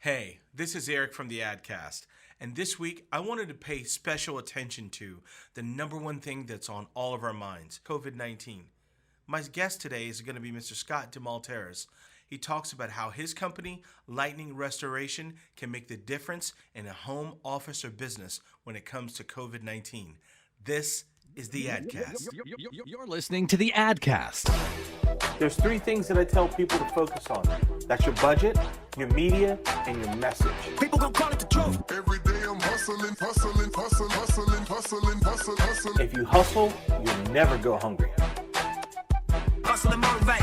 Hey, this is Eric from the AdCast, and this week I wanted to pay special attention to the number one thing that's on all of our minds, COVID-19. My guest today is going to be Mr. Scott DeMalteris. He talks about how his company, Lightning Restoration, can make the difference in a home, office, or business when it comes to COVID-19. This is the AdCast. You're listening to the AdCast. There's three things that I tell people to focus on. That's your budget, your media, and your message. People gon' call it the truth. Every day I'm hustling. If you hustle, you'll never go hungry. Hustle and motivate.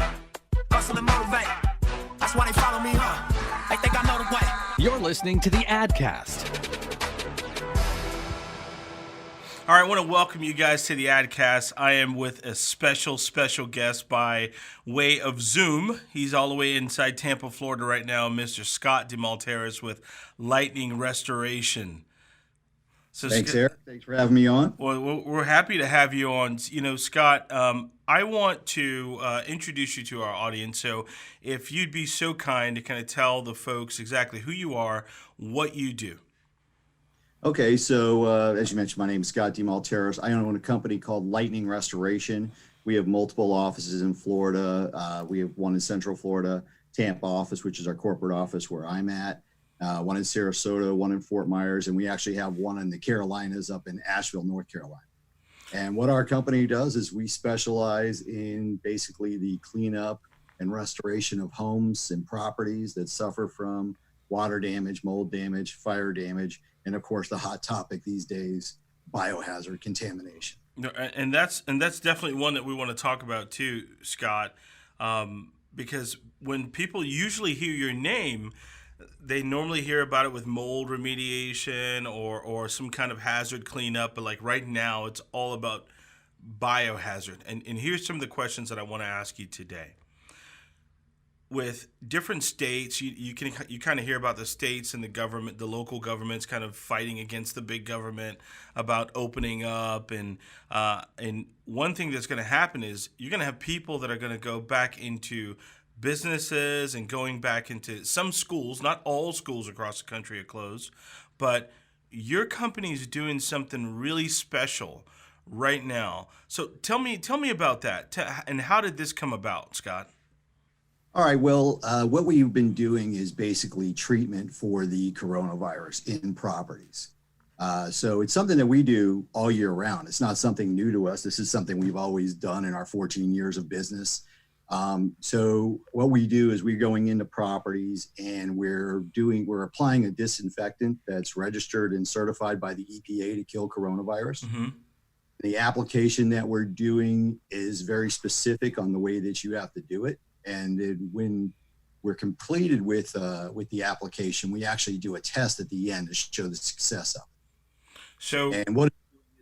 Hustle and motivate. That's why they follow me, huh? They think I know the way. You're listening to the AdCast. All right, I want to welcome you guys to the AdCast. I am with a special guest by way of Zoom. He's all the way inside Tampa, Florida right now, Mr. Scott DeMalteris with Lightning Restoration. So, Thanks, Eric. Thanks for having me on. Well, we're happy to have you on. You know, Scott, I want to introduce you to our audience. So if you'd be so kind to kind of tell the folks exactly who you are, what you do. Okay, so as you mentioned, my name is Scott DeMalteris. I own a company called Lightning Restoration. We have multiple offices in Florida. We have one in Central Florida, Tampa office, which is our corporate office where I'm at, one in Sarasota, one in Fort Myers, and we actually have one in the Carolinas up in Asheville, North Carolina. And what our company does is we specialize in basically the cleanup and restoration of homes and properties that suffer from water damage, mold damage, fire damage, and of course the hot topic these days, biohazard contamination. And that's definitely one that we want to talk about too, Scott, because when people usually hear your name, they normally hear about it with mold remediation or some kind of hazard cleanup, but like right now it's all about biohazard. And here's some of the questions that I want to ask you today. With different states, you kind of hear about the states and the government, the local governments kind of fighting against the big government about opening up, and one thing that's going to happen is you're going to have people that are going to go back into businesses and going back into some schools. Not all schools across the country are closed, but your company is doing something really special right now. So tell me about that, and how did this come about, Scott? All right, well, what we've been doing is basically treatment for the coronavirus in properties. So it's something that we do all year round. It's not something new to us. This is something we've always done in our 14 years of business. So what we do is we're going into properties and we're applying a disinfectant that's registered and certified by the EPA to kill coronavirus. Mm-hmm. The application that we're doing is very specific on the way that you have to do it. And when we're completed with the application, we actually do a test at the end to show the success of it. So, and what it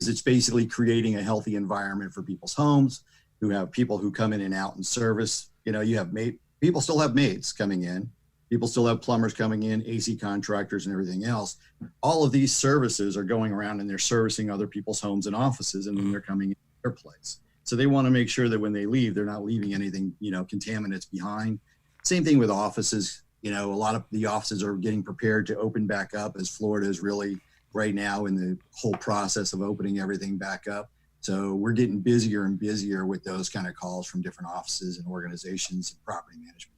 is, it's basically creating a healthy environment for people's homes, who have people who come in and out in service. You know, you have people still have maids coming in, people still have plumbers coming in, AC contractors and everything else. All of these services are going around and they're servicing other people's homes and offices, and then they're coming in their place. So they want to make sure that when they leave, they're not leaving anything, contaminants behind. Same thing with offices. You know, a lot of the offices are getting prepared to open back up, as Florida is really right now in the whole process of opening everything back up. So we're getting busier and busier with those kind of calls from different offices and organizations and property management.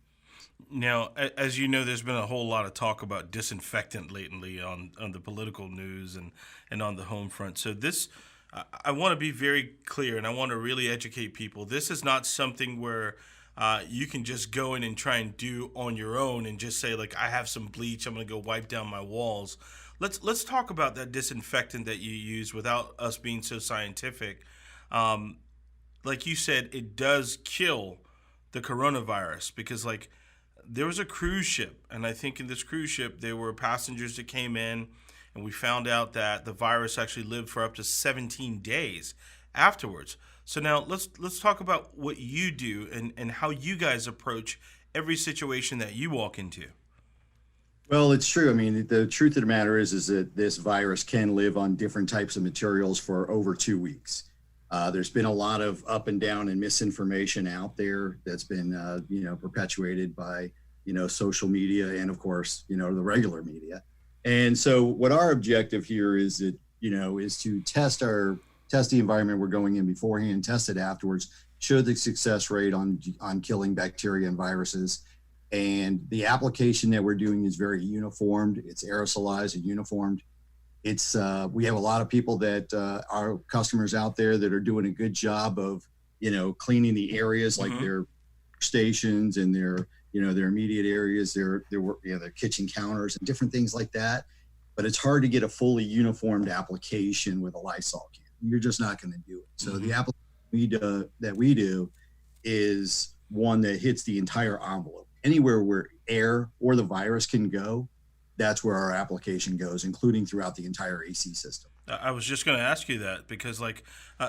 Now, as you know, there's been a whole lot of talk about disinfectant lately on the political news and on the home front. So I want to be very clear, and I want to really educate people. This is not something where you can just go in and try and do on your own and just say, like, I have some bleach, I'm going to go wipe down my walls. Let's talk about that disinfectant that you use without us being so scientific. Like you said, it does kill the coronavirus because, like, there was a cruise ship, and I think in this cruise ship there were passengers that came in, and we found out that the virus actually lived for up to 17 days afterwards. So now let's talk about what you do and how you guys approach every situation that you walk into. Well, it's true. I mean, the truth of the matter is that this virus can live on different types of materials for over 2 weeks. There's been a lot of up and down and misinformation out there that's been, perpetuated by, social media, and of course, the regular media. And so what our objective here is that, is to test the environment we're going in beforehand, test it afterwards, show the success rate on killing bacteria and viruses. And the application that we're doing is very uniformed. It's aerosolized and uniformed. It's we have a lot of people that are customers out there that are doing a good job of, cleaning the areas like their stations and their immediate areas, their kitchen counters and different things like that. But it's hard to get a fully uniformed application with a Lysol can. You're just not going to do it. So the application that we do is one that hits the entire envelope. Anywhere where air or the virus can go, that's where our application goes, including throughout the entire AC system. I was just going to ask you that because,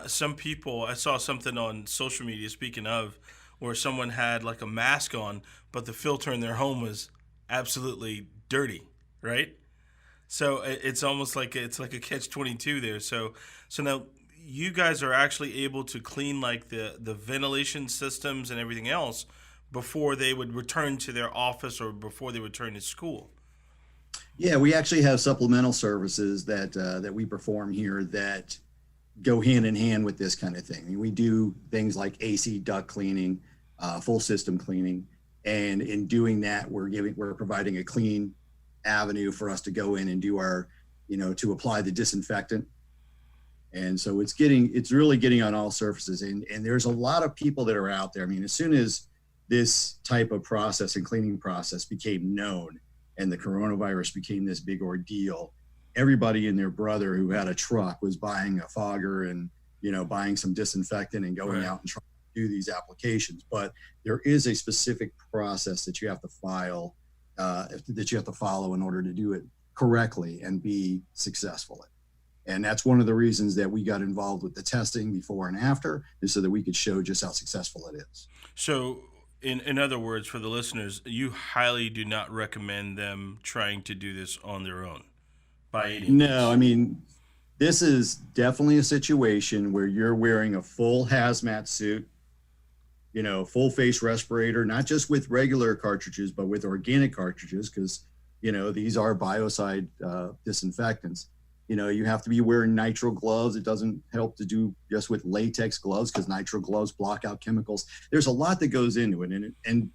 some people, I saw something on social media, speaking of, where someone had like a mask on, but the filter in their home was absolutely dirty, right? So it's almost like it's like a catch-22 there. So now you guys are actually able to clean like the ventilation systems and everything else before they would return to their office or before they return to school. Yeah, we actually have supplemental services that we perform here that go hand in hand with this kind of thing. I mean, we do things like AC duct cleaning, full system cleaning, and in doing that, we're providing a clean avenue for us to go in and do our, to apply the disinfectant. And so it's really getting on all surfaces. And there's a lot of people that are out there. I mean, as soon as this type of process and cleaning process became known and the coronavirus became this big ordeal, everybody and their brother who had a truck was buying a fogger and, buying some disinfectant and going out and trying to do these applications. But there is a specific process that you have to follow in order to do it correctly and be successful at. And that's one of the reasons that we got involved with the testing before and after, is so that we could show just how successful it is. So in other words, for the listeners, you highly do not recommend them trying to do this on their own by any means. No, I mean, this is definitely a situation where you're wearing a full hazmat suit, full face respirator, not just with regular cartridges, but with organic cartridges, because, these are biocide disinfectants. You have to be wearing nitrile gloves. It doesn't help to do just with latex gloves because nitrile gloves block out chemicals. There's a lot that goes into it. And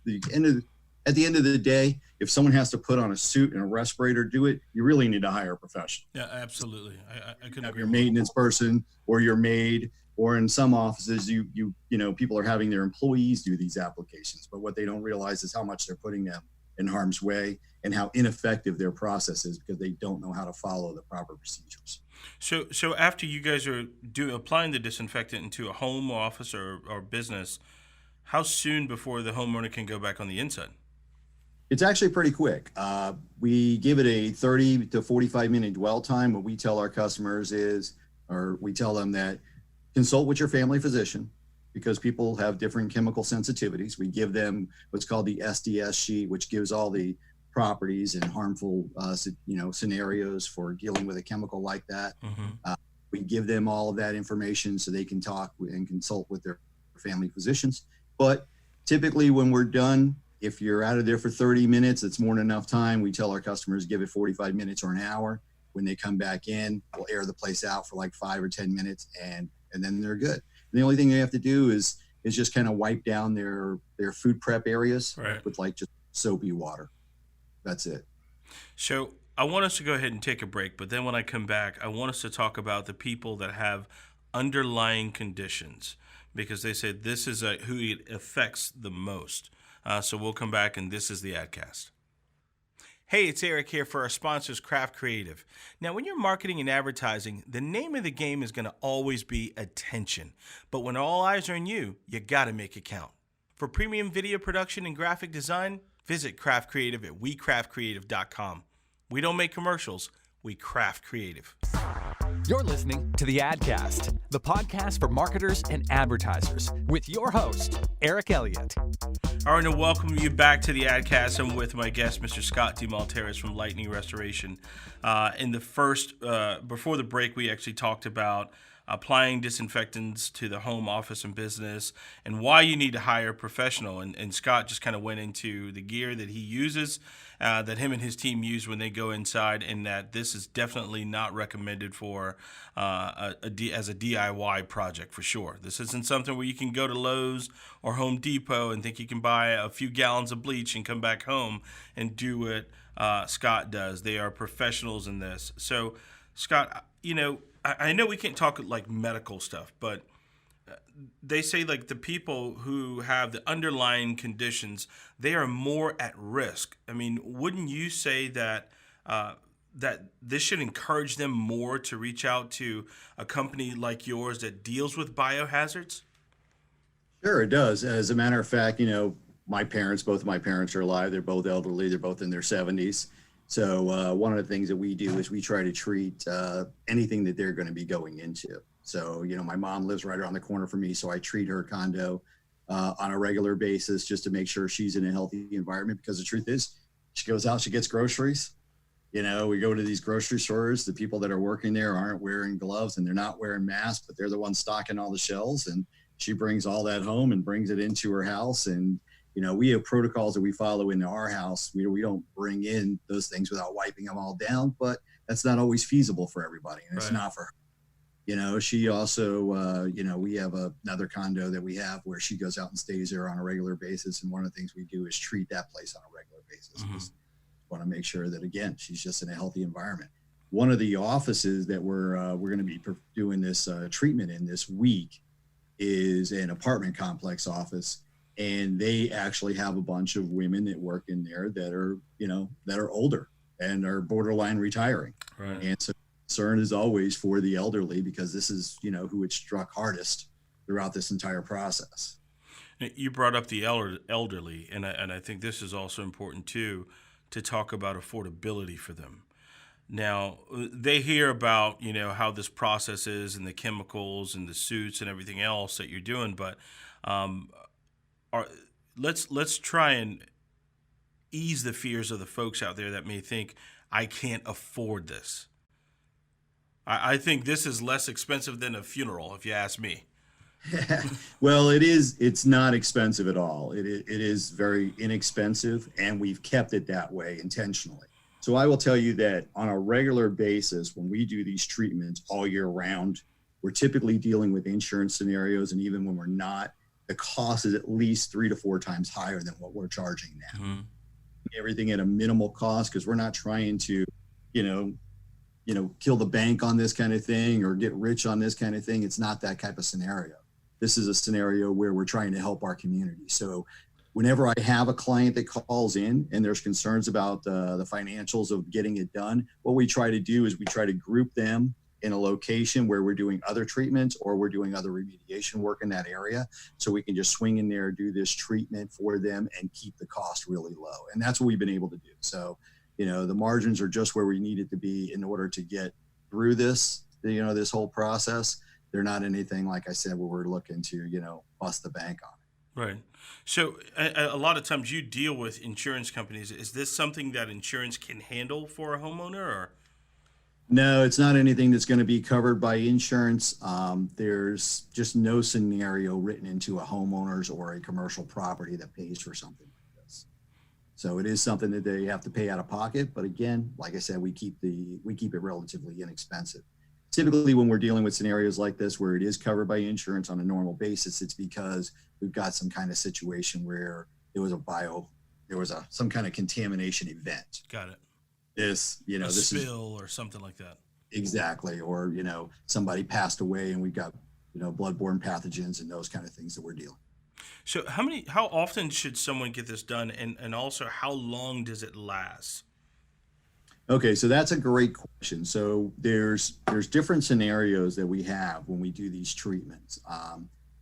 at the end of the day, if someone has to put on a suit and a respirator, do it, you really need to hire a professional. Yeah, absolutely. I couldn't agree your more. Maintenance person or your maid, or in some offices, people are having their employees do these applications. But what they don't realize is how much they're putting them in harm's way and how ineffective their process is because they don't know how to follow the proper procedures. So after you guys are applying the disinfectant into a home, office, or business, how soon before the homeowner can go back on the inside? It's actually pretty quick. We give it a 30 to 45 minute dwell time. What we tell our customers we tell them that consult with your family physician because people have different chemical sensitivities. We give them what's called the SDS sheet, which gives all the properties and harmful, scenarios for dealing with a chemical like that. We give them all of that information so they can talk and consult with their family physicians. But typically when we're done, if you're out of there for 30 minutes, it's more than enough time. We tell our customers, give it 45 minutes or an hour. When they come back in, we'll air the place out for like 5 or 10 minutes and then they're good. And the only thing they have to do is just kind of wipe down their food prep areas with like just soapy water. That's it. So I want us to go ahead and take a break, but then when I come back, I want us to talk about the people that have underlying conditions because they said this is who it affects the most. So we'll come back, and this is the AdCast. Hey, it's Eric here for our sponsors, Craft Creative. Now, when you're marketing and advertising, the name of the game is going to always be attention. But when all eyes are on you, you got to make it count. For premium video production and graphic design, visit Craft Creative at wecraftcreative.com. We don't make commercials, we craft creative. You're listening to the AdCast, the podcast for marketers and advertisers, with your host, Eric Elliott. All right, and welcome you back to the AdCast. I'm with my guest, Mr. Scott DeMalteris from Lightning Restoration. In the first, before the break, we actually talked about applying disinfectants to the home, office, and business, and why you need to hire a professional. And Scott just kind of went into the gear that he uses, that him and his team use when they go inside, and that this is definitely not recommended for as a DIY project for sure. This isn't something where you can go to Lowe's or Home Depot and think you can buy a few gallons of bleach and come back home and do what Scott does. They are professionals in this. So, Scott, I know we can't talk like medical stuff, but they say like the people who have the underlying conditions, they are more at risk. I mean, wouldn't you say that that this should encourage them more to reach out to a company like yours that deals with biohazards? Sure, it does. As a matter of fact, both of my parents are alive. They're both elderly. They're both in their 70s. So one of the things that we do is we try to treat anything that they're going to be going into. So, my mom lives right around the corner from me, so I treat her condo on a regular basis just to make sure she's in a healthy environment, because the truth is, she goes out, she gets groceries. We go to these grocery stores, the people that are working there aren't wearing gloves and they're not wearing masks, but they're the ones stocking all the shelves, and she brings all that home and brings it into her house. And we have protocols that we follow in our house. We don't bring in those things without wiping them all down, but that's not always feasible for everybody, and it's not for her. She also, we have another condo that we have where she goes out and stays there on a regular basis. And one of the things we do is treat that place on a regular basis. Mm-hmm. Want to make sure that, again, she's just in a healthy environment. One of the offices that we're going to be doing this treatment in this week is an apartment complex office. And they actually have a bunch of women that work in there that are older and are borderline retiring. Right. And so concern is always for the elderly, because this is, who it struck hardest throughout this entire process. You brought up the elderly, and I think this is also important too, to talk about affordability for them. Now, they hear about, how this process is and the chemicals and the suits and everything else that you're doing, but let's try and ease the fears of the folks out there that may think, I can't afford this. I think this is less expensive than a funeral, if you ask me. Well, it's not expensive at all. It is very inexpensive, and we've kept it that way intentionally. So I will tell you that on a regular basis, when we do these treatments all year round, we're typically dealing with insurance scenarios. And even when we're not, the cost is at least 3 to 4 times higher than what we're charging now. Mm-hmm. Everything at a minimal cost, because we're not trying to, kill the bank on this kind of thing or get rich on this kind of thing. It's not that type of scenario. This is a scenario where we're trying to help our community. So whenever I have a client that calls in and there's concerns about the financials of getting it done, what we try to do is we try to group them in a location where we're doing other treatments or we're doing other remediation work in that area. So we can just swing in there, do this treatment for them, and keep the cost really low. And that's what we've been able to do. So, the margins are just where we need it to be in order to get through this, this whole process. They're not anything, like I said, where we're looking to, bust the bank on it. Right. So a lot of times you deal with insurance companies. Is this something that insurance can handle for a homeowner, or? No, it's not anything that's going to be covered by insurance. There's just no scenario written into a homeowner's or a commercial property that pays for something like this. So it is something that they have to pay out of pocket. But again, like I said, we keep it relatively inexpensive. Typically, when we're dealing with scenarios like this where it is covered by insurance on a normal basis, it's because we've got some kind of situation where there was some kind of contamination event. Got it. This spill or something like that. Exactly. Or, somebody passed away and we've got, bloodborne pathogens and those kind of things that we're dealing. So how often should someone get this done? And also, how long does it last? Okay, so that's a great question. So there's different scenarios that we have when we do these treatments.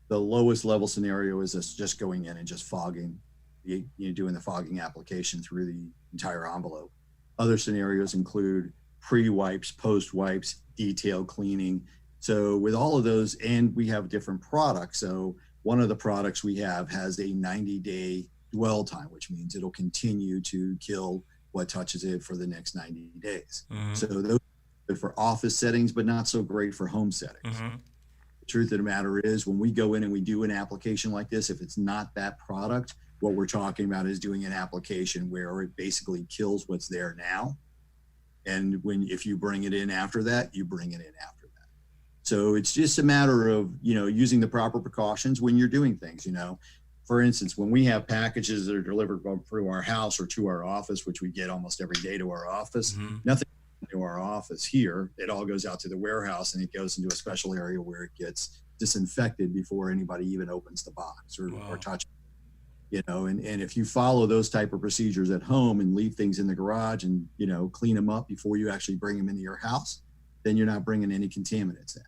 The lowest level scenario is us just going in and just fogging, doing the fogging application through the entire envelope. Other scenarios include pre-wipes, post-wipes, detail cleaning. So with all of those, and we have different products. So one of the products we have has a 90-day dwell time, which means it'll continue to kill what touches it for the next 90 days. Mm-hmm. So those are good for office settings, but not so great for home settings. Mm-hmm. truth of the matter is, when we go in and we do an application like this, if it's not that product, what we're talking about is doing an application where it basically kills what's there now. And if you bring it in after that, you bring it in after that. So it's just a matter of, using the proper precautions when you're doing things. For instance, when we have packages that are delivered through our house or to our office, which we get almost every day to our office, nothing to our office here. It all goes out to the warehouse, and it goes into a special area where it gets disinfected before anybody even opens the box or touches it. And if you follow those type of procedures at home and leave things in the garage and, clean them up before you actually bring them into your house, then you're not bringing any contaminants in.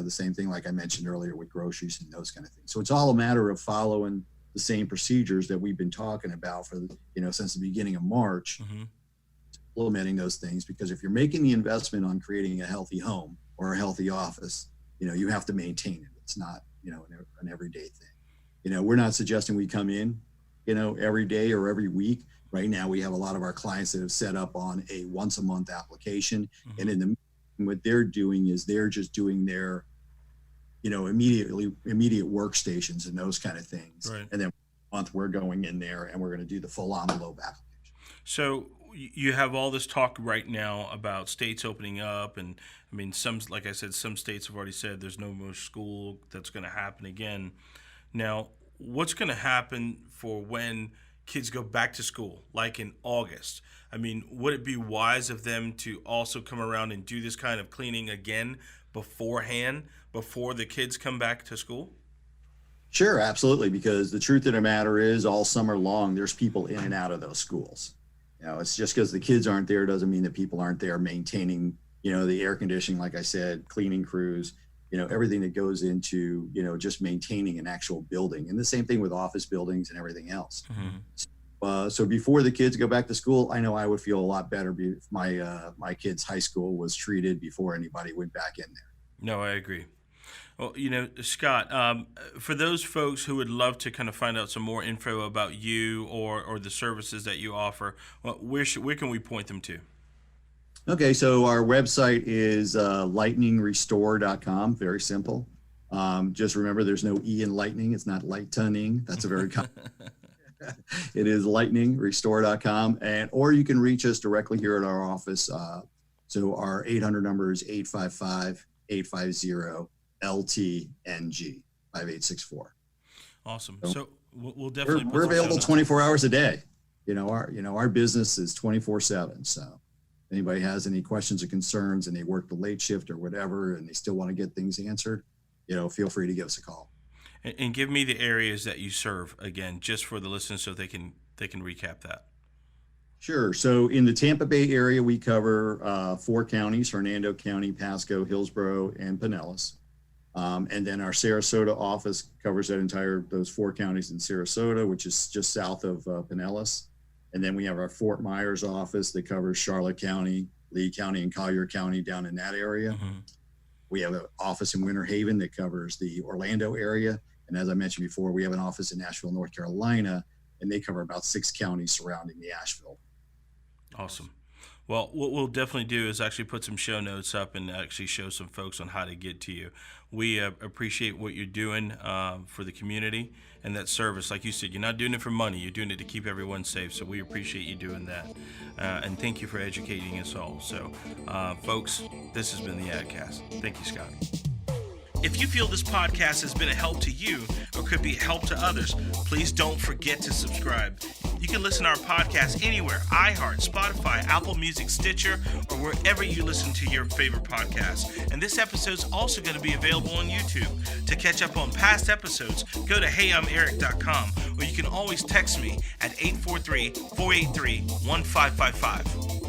The same thing like I mentioned earlier with groceries and those kind of things. So it's all a matter of following the same procedures that we've been talking about for, since the beginning of March, implementing those things. Because if you're making the investment on creating a healthy home or a healthy office, you have to maintain it. It's not, an everyday thing. We're not suggesting we come in, every day or every week. Right now, we have a lot of our clients that have set up on a once a month application. And in the what they're doing is they're just doing their, immediate workstations and those kind of things. Right. And then month we're going in there and we're going to do the full envelope application. So you have all this talk right now about states opening up, and like I said, some states have already said there's no more school that's going to happen again. Now, what's going to happen for when kids go back to school, like in August? Would it be wise of them to also come around and do this kind of cleaning again beforehand, before the kids come back to school? Sure, absolutely. Because the truth of the matter is, all summer long, there's people in and out of those schools. It's just because the kids aren't there doesn't mean that people aren't there maintaining, the air conditioning, like I said, cleaning crews, everything that goes into, just maintaining an actual building. And the same thing with office buildings and everything else. So before the kids go back to school, I know I would feel a lot better if my kids' high school was treated before anybody went back in there. No, I agree. Well, Scott, for those folks who would love to kind of find out some more info about you or the services that you offer, where can we point them to? Okay, so our website is lightningrestore.com. Very simple. Just remember, there's no E in lightning. It's not light-toning. That's a very common. It is lightningrestore.com, or you can reach us directly here at our office. So our 800 number is 855-850-LTNG 5864. Awesome. So we'll definitely we're available 24 hours a day. Our business is 24/7. So if anybody has any questions or concerns and they work the late shift or whatever and they still want to get things answered, feel free to give us a call. And give me the areas that you serve again, just for the listeners, so they can recap that. Sure. So in the Tampa Bay area, we cover 4 counties: Hernando County, Pasco, Hillsborough, and Pinellas. And then our Sarasota office covers those 4 counties in Sarasota, which is just south of Pinellas. And then we have our Fort Myers office that covers Charlotte County, Lee County, and Collier County down in that area. We have an office in Winter Haven that covers the Orlando area. And as I mentioned before, we have an office in Asheville, North Carolina, and they cover about 6 counties surrounding the Asheville. Awesome. Well, what we'll definitely do is actually put some show notes up and actually show some folks on how to get to you. We appreciate what you're doing for the community and that service. Like you said, you're not doing it for money. You're doing it to keep everyone safe. So we appreciate you doing that. And thank you for educating us all. So, folks, this has been the AdCast. Thank you, Scott. If you feel this podcast has been a help to you or could be a help to others, please don't forget to subscribe. You can listen to our podcast anywhere: iHeart, Spotify, Apple Music, Stitcher, or wherever you listen to your favorite podcasts. And this episode is also going to be available on YouTube. To catch up on past episodes, go to heyi'meric.com, or you can always text me at 843-483-1555.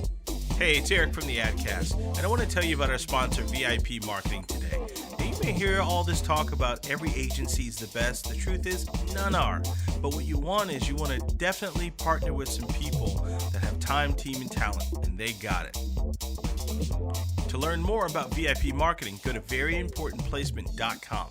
Hey, it's Eric from the AdCast, and I want to tell you about our sponsor, VIP Marketing, today. Now, you may hear all this talk about every agency is the best. The truth is, none are. But what you want is you want to definitely partner with some people that have time, team, and talent, and they got it. To learn more about VIP Marketing, go to veryimportantplacement.com.